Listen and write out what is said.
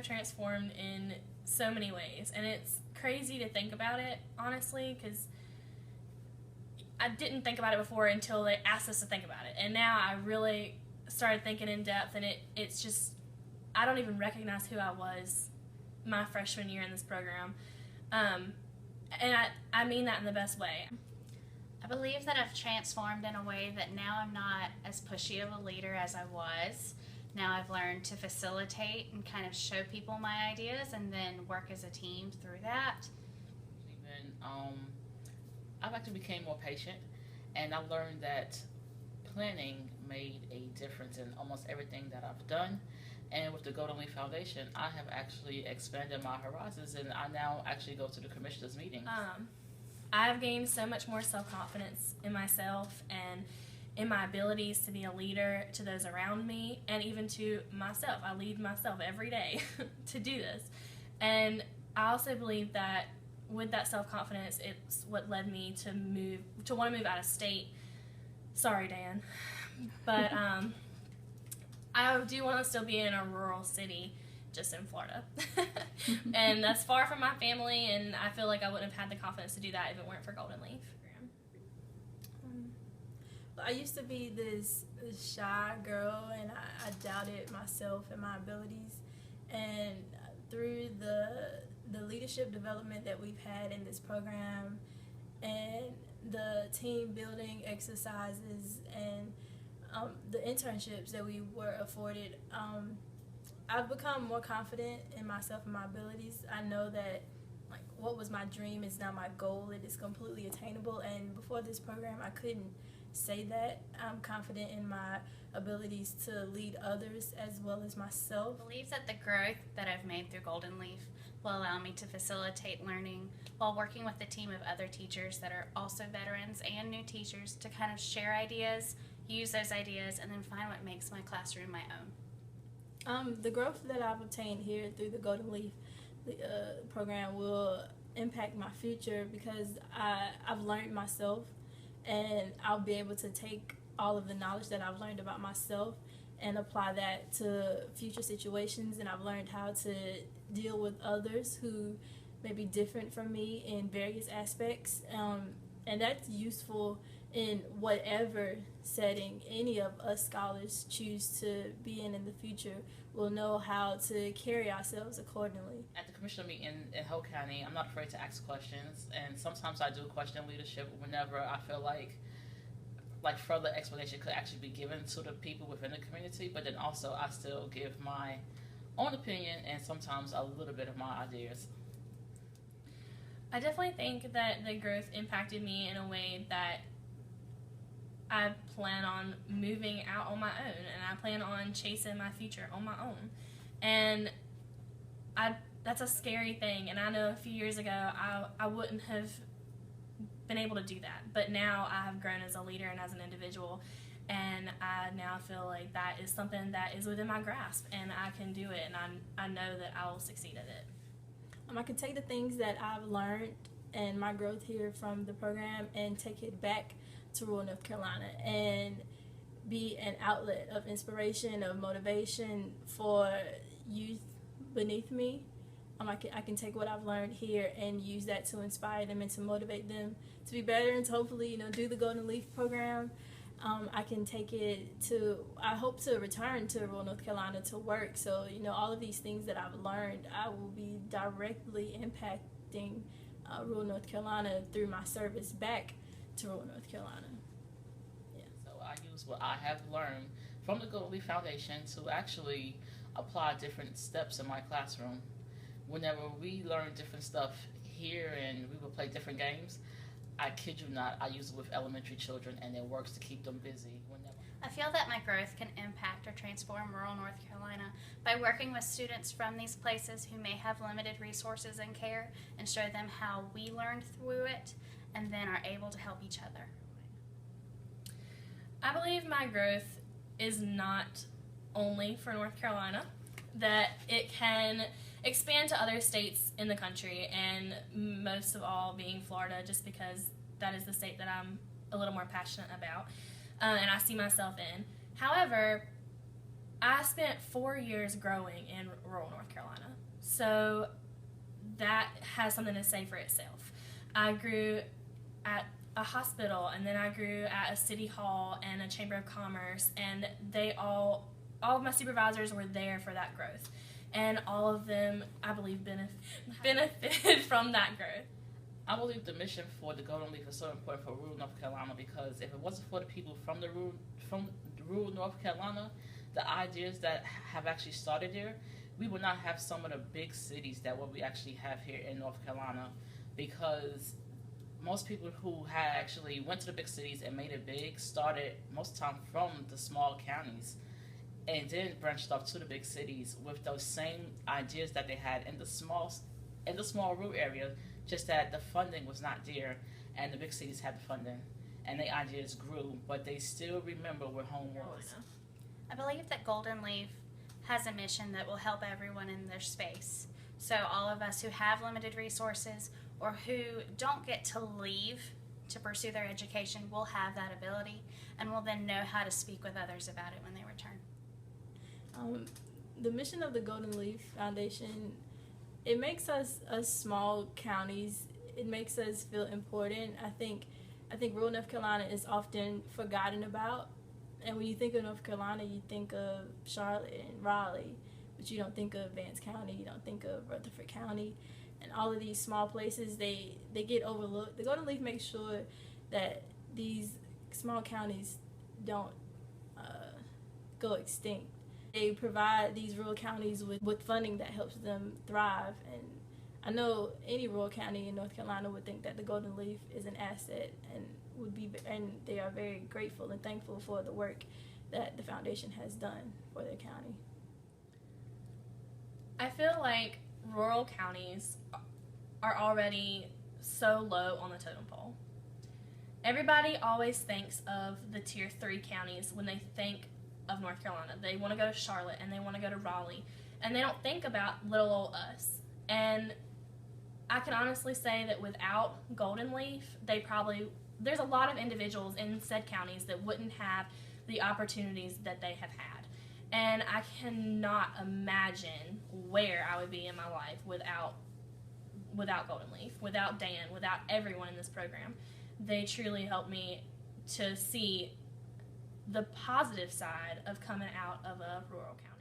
have transformed in so many ways, and it's crazy to think about it, honestly, because I didn't think about it before until they asked us to think about it, and now I really started thinking in depth, and it's just, I don't even recognize who I was my freshman year in this program, and I mean that in the best way. I believe that I've transformed in a way that now I'm not as pushy of a leader as I was. Now I've learned to facilitate and kind of show people my ideas and then work as a team through that. Even I've actually became more patient, and I've learned that planning made a difference in almost everything that I've done. And with the Golden Leaf Foundation, I have actually expanded my horizons, and I now actually go to the commissioners' meetings. I've gained so much more self-confidence in myself and in my abilities to be a leader to those around me, and even to myself. I lead myself every day to do this. And I also believe that with that self-confidence, it's what led me to want to move out of state. Sorry, Dan. But I do want to still be in a rural city, just in Florida. And that's far from my family, and I feel like I wouldn't have had the confidence to do that if it weren't for Golden Leaf. I used to be this shy girl, and I doubted myself and my abilities. And through the leadership development that we've had in this program, and the team building exercises, and the internships that we were afforded, I've become more confident in myself and my abilities. I know that what was my dream is now my goal. It is completely attainable, and before this program I couldn't say that. I'm confident in my abilities to lead others as well as myself. I believe that the growth that I've made through Golden Leaf will allow me to facilitate learning while working with a team of other teachers that are also veterans and new teachers to kind of share ideas, use those ideas, and then find what makes my classroom my own. The growth that I've obtained here through the Golden Leaf program will impact my future, because I've learned myself, and I'll be able to take all of the knowledge that I've learned about myself and apply that to future situations. And I've learned how to deal with others who may be different from me in various aspects, and that's useful in whatever setting any of us scholars choose to be in the future. We'll know how to carry ourselves accordingly. At the commissioner meeting in Hoke County, I'm not afraid to ask questions, and sometimes I do question leadership whenever I feel like further explanation could actually be given to the people within the community, but then also I still give my own opinion and sometimes a little bit of my ideas. I definitely think that the growth impacted me in a way that I plan on moving out on my own, and I plan on chasing my future on my own. And that's a scary thing, and I know a few years ago I wouldn't have been able to do that, but now I have grown as a leader and as an individual, and I now feel like that is something that is within my grasp, and I can do it, and I know that I will succeed at it. I can take the things that I've learned and my growth here from the program and take it back to rural North Carolina and be an outlet of inspiration, of motivation for youth beneath me. I can take what I've learned here and use that to inspire them and to motivate them to be better, and to hopefully do the Golden Leaf program. I can take it to, I hope to return to rural North Carolina to work. So, all of these things that I've learned, I will be directly impacting rural North Carolina through my service back to rural North Carolina. Yeah. So I use what I have learned from the Golden Leaf Foundation to actually apply different steps in my classroom. Whenever we learn different stuff here and we will play different games, I kid you not, I use it with elementary children, and it works to keep them busy. I feel that my growth can impact or transform rural North Carolina by working with students from these places who may have limited resources and care, and show them how we learned through it and then are able to help each other. I believe my growth is not only for North Carolina, that it can expand to other states in the country, and most of all being Florida, just because that is the state that I'm a little more passionate about and I see myself in. However, I spent 4 years growing in rural North Carolina, so that has something to say for itself. I grew at a hospital, and then I grew at a city hall and a chamber of commerce, and all of my supervisors were there for that growth, and all of them, I believe, benefited from that growth. I believe the mission for the Golden Leaf is so important for rural North Carolina, because if it wasn't for the people from rural North Carolina, the ideas that have actually started there, we would not have some of the big cities that what we actually have here in North Carolina, because most people who had actually went to the big cities and made it big started most of the time from the small counties and then branched off to the big cities with those same ideas that they had in the small rural area, just that the funding was not there and the big cities had the funding and the ideas grew, but they still remember where home was. I believe that Golden Leaf has a mission that will help everyone in their space. So all of us who have limited resources or who don't get to leave to pursue their education will have that ability and will then know how to speak with others about it when they return. The mission of the Golden Leaf Foundation, it makes us small counties, it makes us feel important. I think rural North Carolina is often forgotten about. And when you think of North Carolina, you think of Charlotte and Raleigh, but you don't think of Vance County, you don't think of Rutherford County, and all of these small places, they get overlooked. The Golden Leaf makes sure that these small counties don't go extinct. They provide these rural counties with funding that helps them thrive, and I know any rural county in North Carolina would think that the Golden Leaf is an asset and they are very grateful and thankful for the work that the foundation has done for their county. I feel like rural counties are already so low on the totem pole. Everybody always thinks of the tier 3 counties when they think of North Carolina. They want to go to Charlotte and they want to go to Raleigh, and they don't think about little old us. And I can honestly say that without Golden Leaf, there's a lot of individuals in said counties that wouldn't have the opportunities that they have had. And I cannot imagine where I would be in my life without Golden Leaf, without Dan, without everyone in this program. They truly helped me to see the positive side of coming out of a rural county.